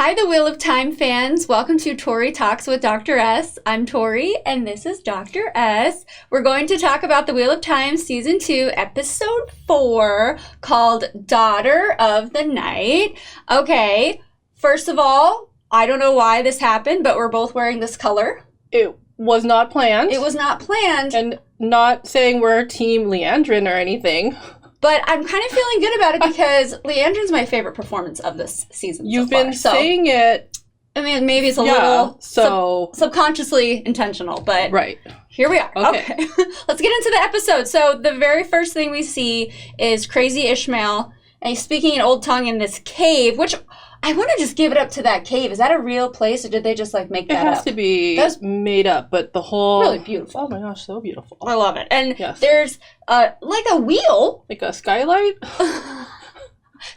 Hi, the Wheel of Time fans. Welcome to Tori Talks with Dr. S. I'm Tori, and this is Dr. S. We're going to talk about the Wheel of Time Season 2, Episode 4, called Daughter of the Night. Okay, first of all, I don't know why this happened, but we're both wearing this color. It was not planned. It was not planned. And not saying we're Team Liandrin or anything. But I'm kind of feeling good about it because Liandrin's my favorite performance of this season. You've been saying it. I mean, maybe it's a little subconsciously intentional, but right. Here we are. Okay. Let's get into the episode. So the very first thing we see is crazy Ishamael, and he's speaking in Old Tongue in this cave, which I want to just give it up to that cave. Is that a real place, or did they just make that up? It has to be made up, but the whole... Really beautiful. Oh my gosh, so beautiful. I love it. And there's like a wheel. Like a skylight?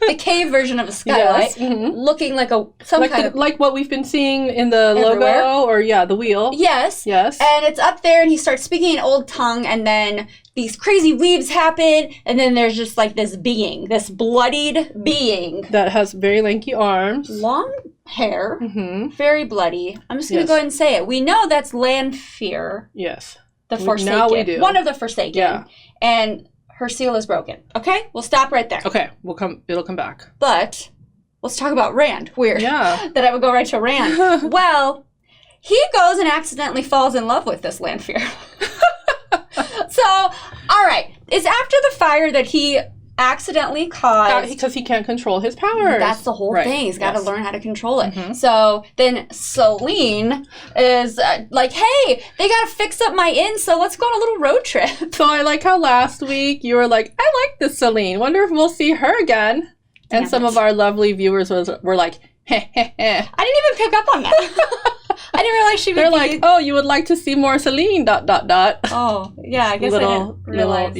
The cave version of a skylight, looking like like what we've been seeing in the logo, or the wheel. Yes. And it's up there, and he starts speaking in Old Tongue, and then these crazy weaves happen, and then there's just this being, this bloodied being that has very lanky arms, long hair, very bloody. I'm just gonna go ahead and say it. We know that's Lanfear. Yes. The Forsaken. Now we do. One of the Forsaken. Yeah. And her seal is broken. Okay? We'll stop right there. Okay. It'll come back. But let's talk about Rand. Weird. Yeah. That I would go right to Rand. Well, he goes and accidentally falls in love with this Lanfear. So, all right. It's after the fire that he accidentally caused... Because he can't control his powers. That's the whole thing. He's got to learn how to control it. So then Selene is like, hey, they got to fix up my inn, so let's go on a little road trip. So I like how last week you were like, I like this Selene. Wonder if we'll see her again. And some of our lovely viewers were like, heh, heh, heh. I didn't even pick up on that. I didn't realize she would They're like, oh, you would like to see more Selene, ... Oh, yeah, I guess I didn't realize.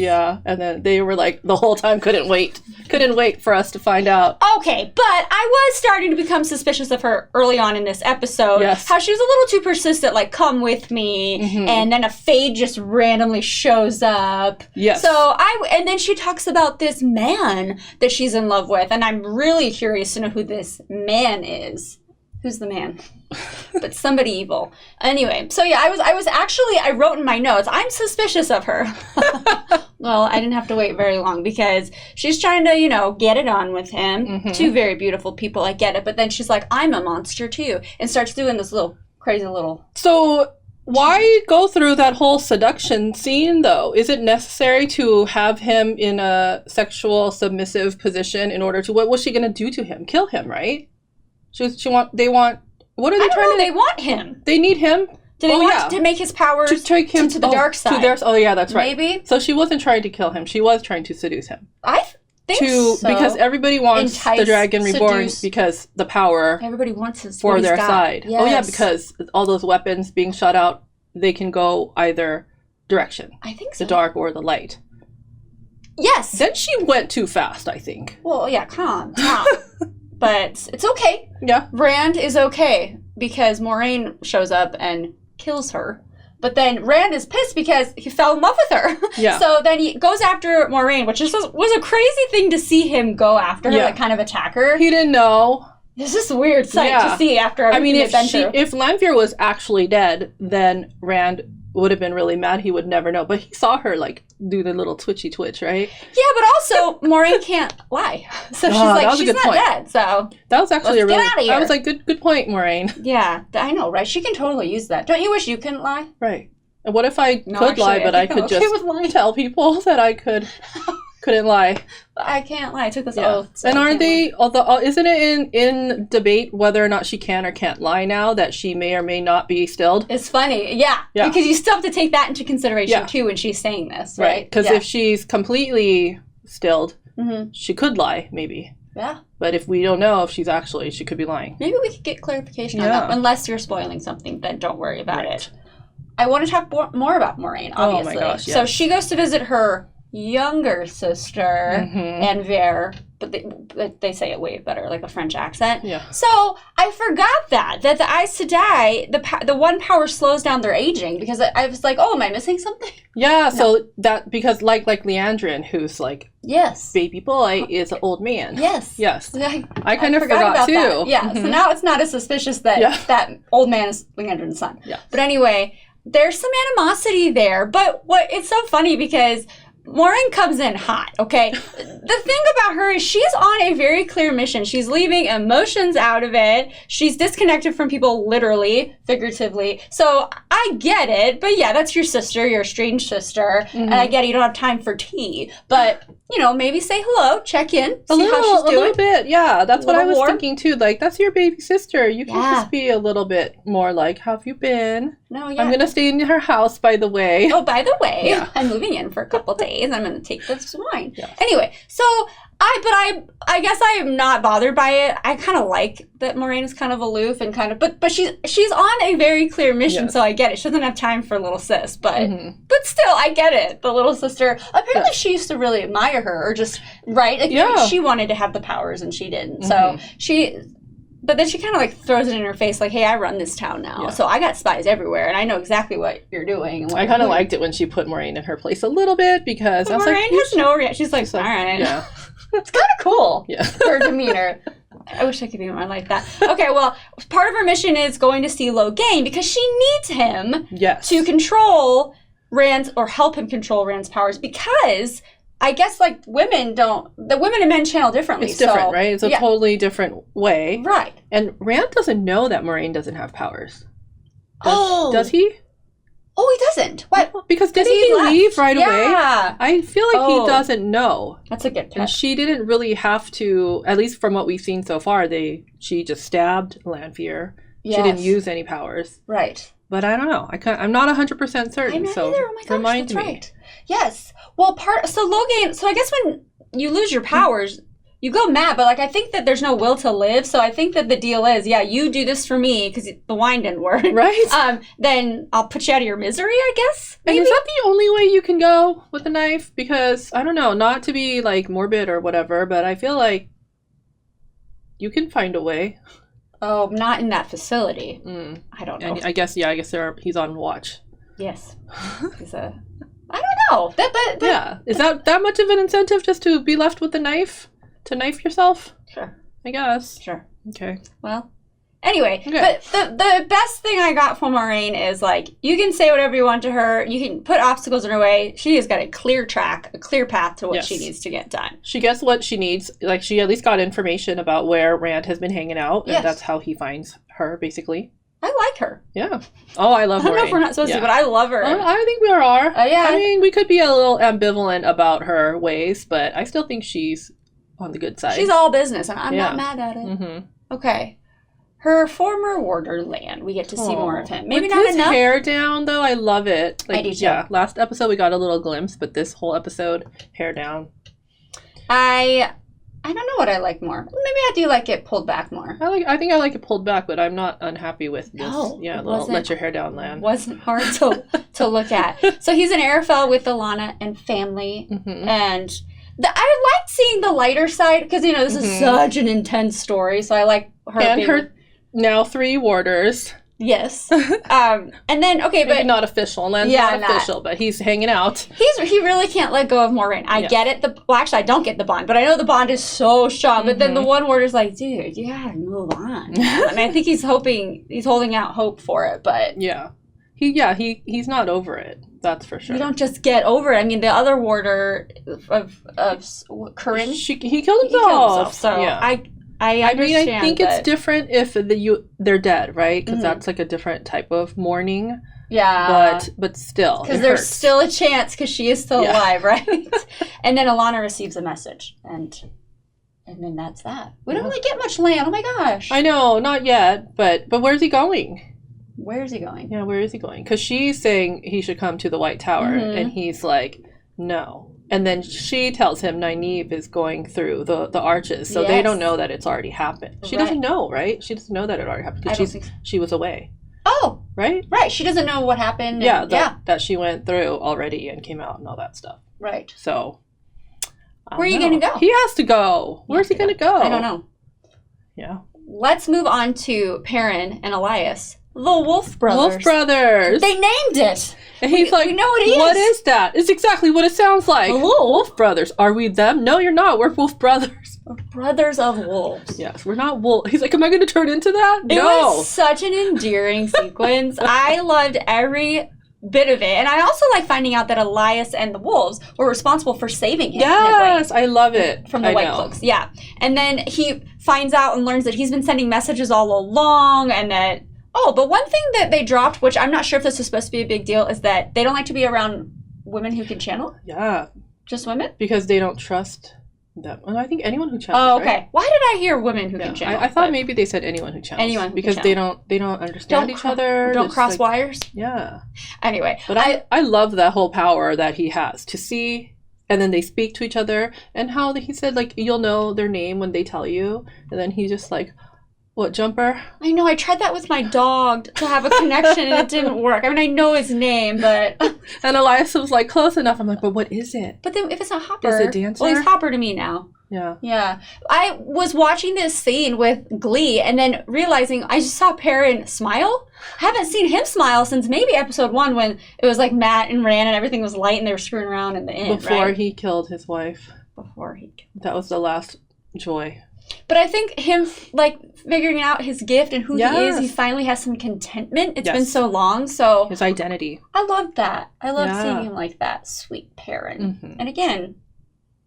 And then they were like, the whole time couldn't wait for us to find out. Okay, but I was starting to become suspicious of her early on in this episode. Yes. How she was a little too persistent, like, come with me, and then a fade just randomly shows up. Yes. And then she talks about this man that she's in love with, and I'm really curious to know who this man is. Who's the man? But somebody evil. Anyway, so I wrote in my notes, I'm suspicious of her. Well, I didn't have to wait very long because she's trying to, get it on with him. Two very beautiful people, I get it. But then she's like, I'm a monster too. And starts doing this crazy little... So why go through that whole seduction scene, though? Is it necessary to have him in a sexual submissive position in order to... What was she going to do to him? Kill him, right? They want... What are they trying to... They want him. They need him? Do they want to make his powers to take him to the dark side? That's right. Maybe. So she wasn't trying to kill him. She was trying to seduce him. I think so. Because everybody wants the Dragon Reborn because the power... Everybody wants his for their side. Yes. Oh, yeah, because all those weapons being shot out, they can go either direction. I think so. The dark or the light. Yes. Then she went too fast, I think. Well, yeah, calm down. But it's okay. Yeah. Rand is okay because Moiraine shows up and kills her. But then Rand is pissed because he fell in love with her. Yeah. So then he goes after Moiraine, which was a crazy thing to see him go after her, kind of attack her. He didn't know. It's just a weird sight to see after everything they've been through. If Lanfear was actually dead, then Rand would have been really mad. He would never know. But he saw her do the little twitchy twitch, right? Yeah, but also Moiraine can't lie. So she's like, she's not dead. So that was actually get out of here. I was like, good point, Moiraine. Yeah, I know, right? She can totally use that. Don't you wish you couldn't lie? Right. And what if I could lie, but I could just tell people that I couldn't lie? I can't lie. I took this oath. So and aren't they? Although, isn't it in debate whether or not she can or can't lie now that she may or may not be stilled? It's funny, yeah. Because you still have to take that into consideration too when she's saying this, right? Because if she's completely stilled, she could lie, maybe. Yeah. But if we don't know if she could be lying. Maybe we could get clarification on that. Unless you're spoiling something, then don't worry about it. I want to talk more about Moiraine, obviously. Oh my gosh, yes. So she goes to visit her younger sister, Anver, but they say it way better, like a French accent. Yeah. So I forgot that the Aes Sedai, the one power slows down their aging, because I was like, oh, am I missing something? Yeah, so that, because like Liandrin, who's like Yes. baby boy, is an old man. Yes. Yes. I kind of forgot about too. that. Yeah. So now it's not as suspicious that that old man is Liandrin's son. Yeah. But anyway, there's some animosity there. But it's so funny because Moiraine comes in hot, okay? The thing about her is she's on a very clear mission. She's leaving emotions out of it. She's disconnected from people, literally, figuratively. So I get it. But yeah, that's your sister, your estranged sister. And I get it, you don't have time for tea. But, you know, maybe say hello, check in, see how she's doing. A little bit, yeah. That's what I was warm. thinking too. Like, that's your baby sister. You can just be a little bit more like, how have you been? No, yeah. I'm going to stay in her house, by the way. Oh, by the way, I'm moving in for a couple days. I'm going to take this wine. Yes. Anyway, so I guess I am not bothered by it. I kind of like that Moiraine is kind of aloof and kind of, but she's on a very clear mission, so I get it. She doesn't have time for little sis, but still, I get it. The little sister, apparently she used to really admire her, or just, right? Like, she wanted to have the powers and she didn't. So but then she kind of like throws it in her face, like, hey, I run this town now. So I got spies everywhere, and I know exactly what you're doing. And what I kind of liked it when she put Moiraine in her place a little bit, because I was Moiraine has no reaction. She's like, all right. Yeah. It's kind of cool, Yeah. her demeanor. I wish I could be more like that. Okay, well, part of her mission is going to see Logain, because she needs him to control Rand's, or help him control Rand's powers, because I guess, like, the women and men channel differently. It's different, right? It's a totally different way. Right. And Rand doesn't know that Moiraine doesn't have powers. Does he? Oh, he doesn't. What? Because didn't he leave right away? Yeah. I feel like he doesn't know. That's a good tip. And she didn't really have to, at least from what we've seen so far, she just stabbed Lanfear. Yes. She didn't use any powers. Right. But I don't know. I'm not 100% certain. I'm not so either. Oh my gosh, remind that's me. Right. Yes. Well, Logain, so I guess when you lose your powers, you go mad, but like I think that there's no will to live, so I think that the deal is, you do this for me because the wine didn't work. Right. Then I'll put you out of your misery, I guess. Maybe. And is that the only way you can go with a knife? Because, I don't know, not to be like morbid or whatever, but I feel like you can find a way. Oh, not in that facility. I don't know. And I guess he's on watch. Yes. I don't know. Yeah. Is that much of an incentive just to be left with the knife? To knife yourself? Sure. I guess. Sure. Okay. Well, anyway, but the best thing I got from Moiraine is, like, you can say whatever you want to her. You can put obstacles in her way. She has got a clear track, a clear path to what she needs to get done. She gets what she needs. Like, she at least got information about where Rand has been hanging out, and that's how he finds her, basically. I like her. Yeah. Oh, I love Moiraine. I don't know if we're not supposed to, but I love her. I think we are. Yeah. I mean, we could be a little ambivalent about her ways, but I still think she's on the good side. She's all business, and I'm not mad at it. Okay. Her former warder, Lan. We get to see more of him. Maybe with not his enough. Hair down, though, I love it. Like, I do too. Yeah, last episode we got a little glimpse, but this whole episode, hair down. I don't know what I like more. Maybe I do like it pulled back more. I think I like it pulled back, but I'm not unhappy with this. No, let your hair down, Lan. Wasn't hard to look at. So he's in Arafel with Alana and family, and I liked seeing the lighter side, because this is such an intense story. So I like her and her now 3 warders. Yes. And then maybe but not official. Lan's not official, but he's hanging out. He really can't let go of Moiraine. I get it. Actually, I don't get the bond, but I know the bond is so strong. But then the one warder's like, dude, you gotta move on. And I think he's holding out hope for it. But he's not over it. That's for sure. You don't just get over it. I mean, the other warder of Perrin, he killed himself. So I understand. I mean, I think it's different if they're dead, right? Because that's like a different type of mourning. Yeah. But still, because there's still a chance, because she is still alive, right? And then Alana receives a message, and then that's that. We don't really get much land. Oh my gosh. I know, not yet, but where's he going? Where is he going? Yeah, where is he going? Because she's saying he should come to the White Tower, and he's like, no. And then she tells him Nynaeve is going through the arches, so they don't know that it's already happened. She doesn't know, right? She doesn't know that it already happened, because she was away. Oh. Right? Right. She doesn't know what happened. Yeah, that she went through already and came out and all that stuff. Right. So, Where are you going to go? He has to go. Where's he going to go? I don't know. Yeah. Let's move on to Perrin and Elias. The Wolf Brothers. Wolf Brothers. They named it. And he's like, we know what it is. What is that? It's exactly what it sounds like. Wolf Brothers. Are we them? No, you're not. We're Wolf Brothers. We're brothers of wolves. Yes, we're not wolf. He's like, am I going to turn into that? It No. was such an endearing sequence. I loved every bit of it. And I also like finding out that Elias and the wolves were responsible for saving him. Yes, I love it. From the White Cloaks. Yeah. And then he finds out and learns that he's been sending messages all along and that, but one thing that they dropped, which I'm not sure if this is supposed to be a big deal, is that they don't like to be around women who can channel. Yeah. Just women? Because they don't trust them. And I think anyone who channels. Oh, okay. Right? Why did I hear women who can channel? I thought maybe they said anyone who channels. Anyone who because can they don't understand each other. Don't cross wires. Yeah. Anyway, but I love that whole power that he has to see, and then they speak to each other, and how he said like you'll know their name when they tell you, and then he just like, what, Jumper? I know. I tried that with my dog to have a connection, and it didn't work. I mean, I know his name, but and Elias was like close enough. I'm like, but what is it? But then if it's not Hopper, is it Dancer? Well, he's Hopper to me now. Yeah. Yeah. I was watching this scene with Glee and then realizing I just saw Perrin smile. I haven't seen him smile since maybe episode 1 when it was like Matt and Rand and everything was light and they were screwing around in the inn. Before he killed his wife. That was the last joy. But I think him, like, figuring out his gift and who he is, he finally has some contentment. It's been so long, so... His identity. I love that. I love seeing him like that. Sweet Perrin. Mm-hmm. And again,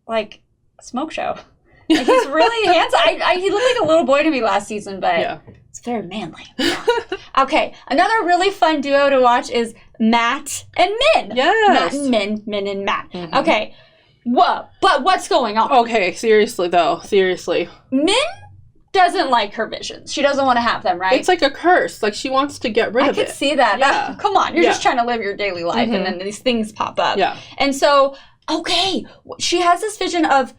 like, smoke show. Like, he's really handsome. He looked like a little boy to me last season, but it's very manly. Yeah. Okay, another really fun duo to watch is Matt and Min. Yes. Matt and Min and Matt. Mm-hmm. Okay. Whoa, but what's going on? Okay, seriously though, Min doesn't like her visions. She doesn't want to have them, right? It's like a curse. Like she wants to get rid of it. I could see that. Yeah. Come on, you're just trying to live your daily life and then these things pop up. Yeah. And so, she has this vision of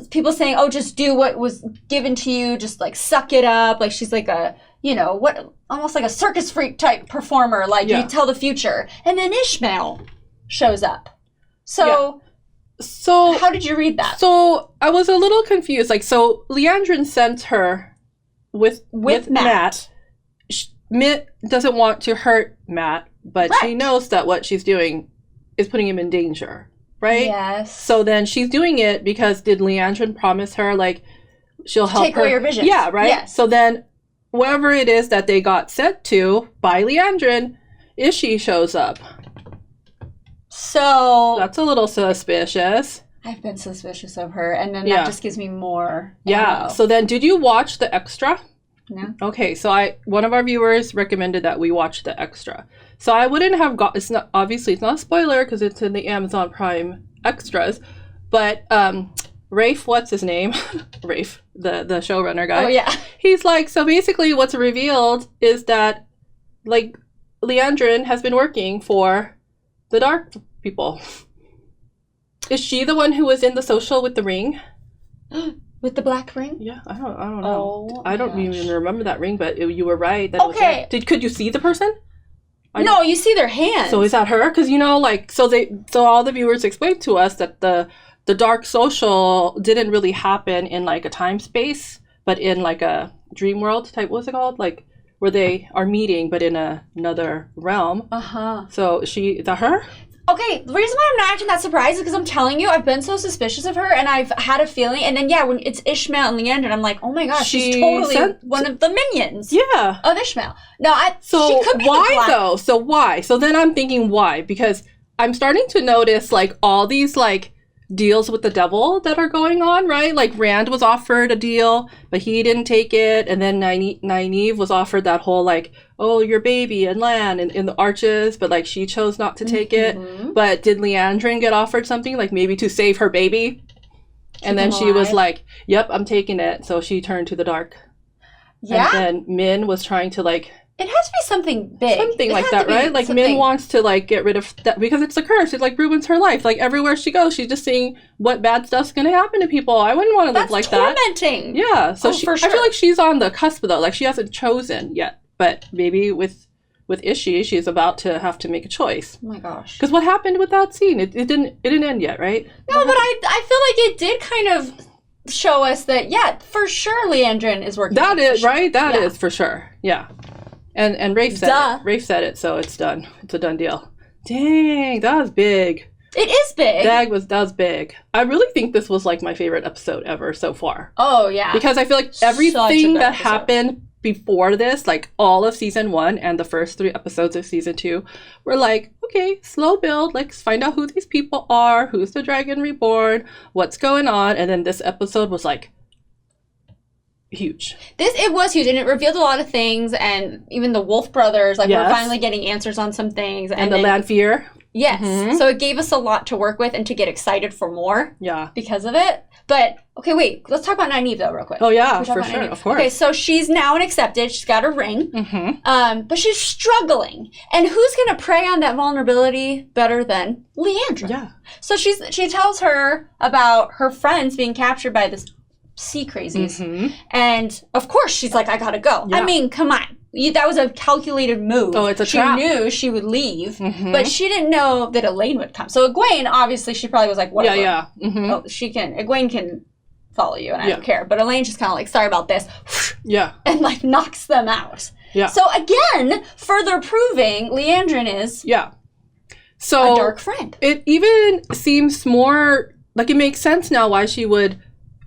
people saying, oh, just do what was given to you, just like suck it up. Like she's like a, almost like a circus freak type performer. Like you tell the future. And then Ishamael shows up. So how did you read that? So I was a little confused. Like, so Liandrin sent her with Matt. Mitt doesn't want to hurt Matt, but she knows that what she's doing is putting him in danger, right? Yes. So then she's doing it because did Liandrin promise her, like, she'll help take away your visions? Yeah, right? Yes. So then whoever it is that they got sent to by Liandrin, Ishi shows up. So that's a little suspicious. I've been suspicious of her, and then that just gives me more. Yeah. So then, did you watch the extra? No. Okay. So one of our viewers recommended that we watch the extra. So I wouldn't have got. It's not obviously a spoiler because it's in the Amazon Prime extras, but Rafe, what's his name? Rafe, the showrunner guy. Oh yeah. He's like, so basically, what's revealed is that like Liandrin has been working for the dark people. Is she the one who was in the social with the ring? With the black ring? Yeah, I don't know. Oh, I don't even remember that ring, but you were right. That okay. Could you see the person? No, you see their hands. So is that her? Because so all the viewers explained to us that the dark social didn't really happen in like a time space, but in like a dream world type. What's it called? Like where they are meeting, but in another realm. So is that her? Okay, the reason why I'm not acting that surprised is because I'm telling you, I've been so suspicious of her, and I've had a feeling, and then when it's Ishamael and Liandrin, I'm like, oh my gosh, she's totally one of the minions. Yeah. Of Ishamael. No, so she could be why though? So why? So then I'm thinking why? Because I'm starting to notice like all these like deals with the devil that are going on, right? Like Rand was offered a deal, but he didn't take it, and then Nynaeve was offered that whole like, oh, your baby and land in the arches, but like she chose not to take it. But did Liandrin get offered something like maybe to save her baby? And then she was like, yep, I'm taking it. So she turned to the dark. Yeah. And then Min was trying to like, it has to be something big. Something like that, right? Like Min wants to like get rid of that because it's a curse. It like ruins her life. Like everywhere she goes, she's just seeing what bad stuff's gonna happen to people. I wouldn't want to live like that. That's tormenting. Yeah. So I feel like she's on the cusp though. Like she hasn't chosen yet. But maybe with with Ishi, she's about to have to make a choice. Oh my gosh. Because what happened with that scene? It didn't end yet, right? No, but I feel like it did kind of show us that, yeah, for sure Liandrin is working. That is, right? That is for sure. Yeah. And Rafe said it. Rafe said it, so it's done. It's a done deal. Dang, that was big. It is big. That was big. I really think this was like my favorite episode ever so far. Oh, yeah. Because I feel like everything that happened before this, like all of season 1 and the first 3 episodes of season 2, were like, okay, slow build. Let's find out who these people are, who's the Dragon Reborn, what's going on. And then this episode was like huge. It was huge, and it revealed a lot of things, and even the Wolf brothers, like, we're finally getting answers on some things. And the Lanfear. Yes. Mm-hmm. So it gave us a lot to work with and to get excited for more. Yeah. Because of it. But, okay, wait. Let's talk about Nynaeve, though, real quick. Oh, yeah, for sure. Nynaeve? Of course. Okay, so she's now an accepted. She's got her ring. Mm-hmm. But she's struggling. And who's going to prey on that vulnerability better than Liandrin? Yeah. So she tells her about her friends being captured by this sea crazies. Mm-hmm. And, of course, she's like, I gotta go. Yeah. I mean, come on. That was a calculated move. Oh, it's a trap. She knew she would leave, but she didn't know that Elaine would come. So Egwene, obviously, she probably was like, whatever. Yeah. Mm-hmm. Oh, Egwene can follow you, and I don't care. But Elaine's just kind of like, sorry about this. Yeah. And like knocks them out. Yeah. So again, further proving Liandrin is so a dark friend. It even seems more, like it makes sense now why she would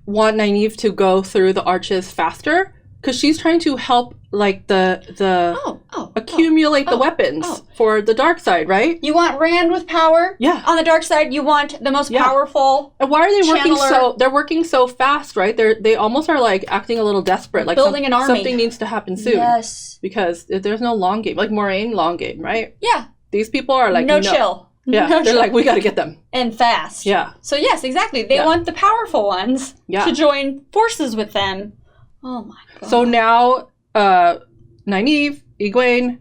want Nynaeve to go through the arches faster. Because she's trying to help, like, accumulate the weapons for the dark side, right? You want Rand with power? Yeah. On the dark side, you want the most powerful. And why are they working so? They're working so fast, right? They almost are like acting a little desperate, like building an army. Something needs to happen soon. Yes. Because there's no long game, like Moiraine long game, right? Yeah. These people are like no chill. Yeah, they're like, we got to get them. And fast. Yeah. So yes, exactly. They want the powerful ones to join forces with them. Oh my god. So now, Nynaeve, Egwene,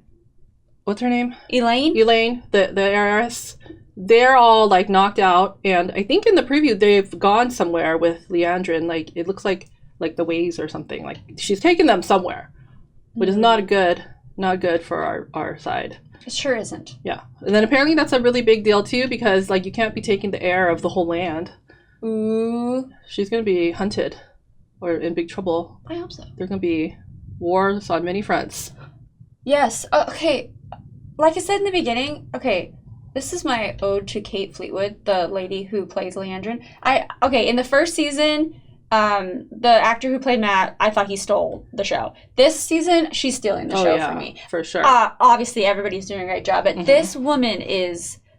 what's her name? Elaine, the heiress, they're all like knocked out, and I think in the preview they've gone somewhere with Liandrin. Like it looks like the ways or something. Like she's taken them somewhere, which is not good for our side. It sure isn't. Yeah, and then apparently that's a really big deal too, because like you can't be taking the heir of the whole land. Ooh. She's gonna be hunted. Or in big trouble. I hope so. There's going to be wars on many fronts. Yes. Okay. Like I said in the beginning, okay, this is my ode to Kate Fleetwood, the lady who plays Liandrin. In the first season, the actor who played Matt, I thought he stole the show. This season, she's stealing the show for me. For sure. Obviously, everybody's doing a great job, but this woman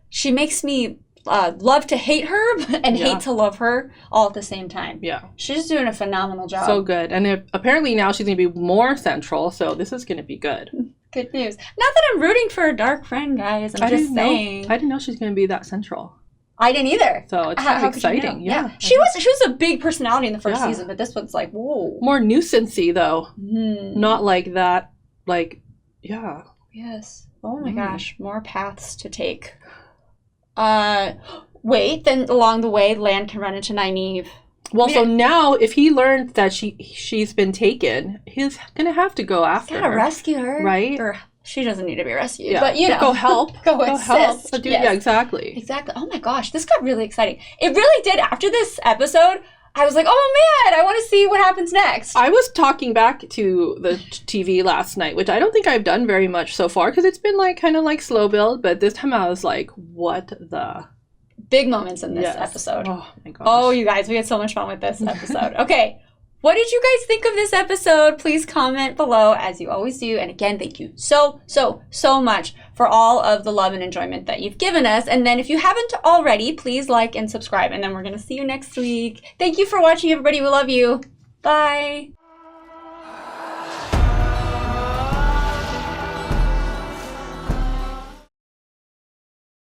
she makes me love to hate her and hate to love her all at the same time. Yeah. She's doing a phenomenal job. So good. And apparently now she's going to be more central, so this is going to be good. Good news. Not that I'm rooting for a dark friend, guys. I'm just saying. I didn't know she's going to be that central. I didn't either. So it's kind of exciting. Yeah. She was a big personality in the first season, but this one's like, whoa. More nuisance-y, though. Not like that, like, yeah. Yes. Oh my gosh. More paths to take. Wait, then along the way, Lan can run into Nynaeve. Well, so now, if he learns that she's been taken, he's gonna have to go after her. Gotta rescue her. Right? Or she doesn't need to be rescued, but go help. go assist. Help. Yeah, exactly. Exactly. Oh my gosh, this got really exciting. It really did. After this episode, I was like, oh man, I want to see what happens next. I was talking back to the TV last night, which I don't think I've done very much so far, because it's been like kind of like slow build, but this time I was like, what the... Big moments in this episode. Oh my gosh. Oh, you guys, we had so much fun with this episode. Okay, what did you guys think of this episode? Please comment below, as you always do. And again, thank you so much for all of the love and enjoyment that you've given us. And then if you haven't already, please like and subscribe. And then we're going to see you next week. Thank you for watching, everybody. We love you. Bye.